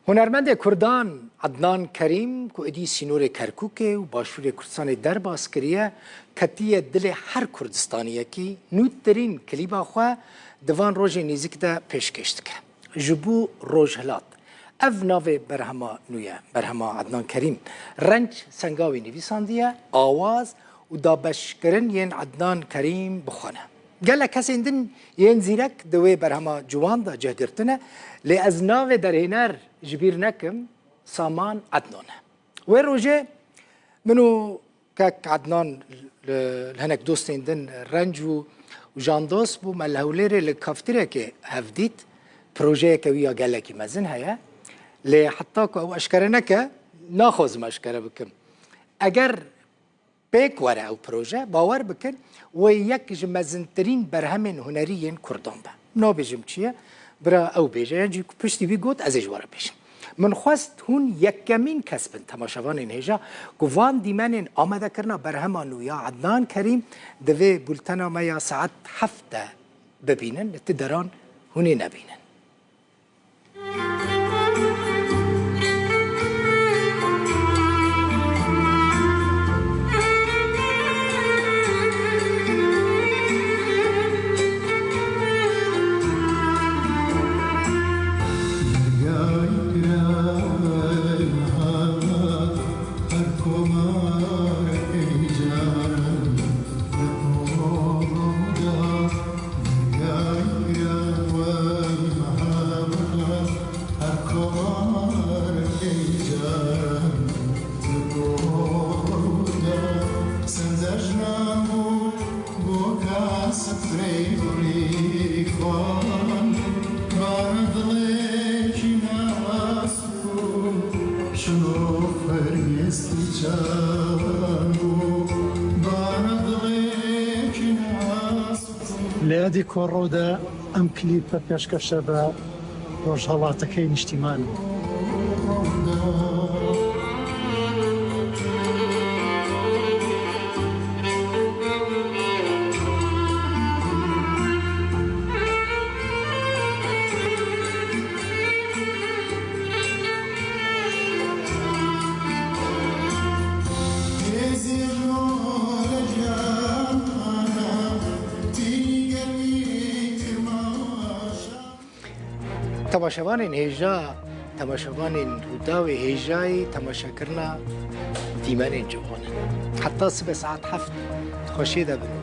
هنرمند کردان عدنان کریم که ادی سینور کرکوک و باشور کردستان در باز کریه کتیه دل هر کردستانیه کی نوترین کلیبا خواه دوان روژ نیزیک ده پیشکشت که جبو روژ هلات اف ناو برهما نویه برهما عدنان کریم رنج سنگاوی نویساندیه آواز و دابشکرن ین عدنان کریم بخونه گله کسی اندن ین زیرک دوی برهما جوان دا جهگرتنه لی از ناو در هنر جبیر نکم سامان عدنانه و روژه منو کک عدنان لهنک دوست اندن رنج و جاندوس بو ملهولیر لکافتیره که هفدید پروژه که ویا گله کی مزن هیا لی حتی که او اشکره نکه ناخوزم اشکره بکم اگر پیک وره او پروژه باور بکن و یک جمزنترین برهمین هنرین کردان به نا بیجم چیه برا او بیجه یعنی پشتی بی گود از اجواره بیشم من خواست هون یکمین کسبن تماشاوان این هجا گوان دیمنین آمده کرنا برهمان یا عدنان کریم دوی بولتنا ما یا ساعت 7 ببینن تدران هونی نبینن لادي كورودا ام كليب بيشكشه با روجهالاتكي نشتيمان تماشاوان این هجا تماشاوان این هودا و هجای تماشا کرنا دیمن این جوانه حتی صبح ساعت 7 خوشیده بن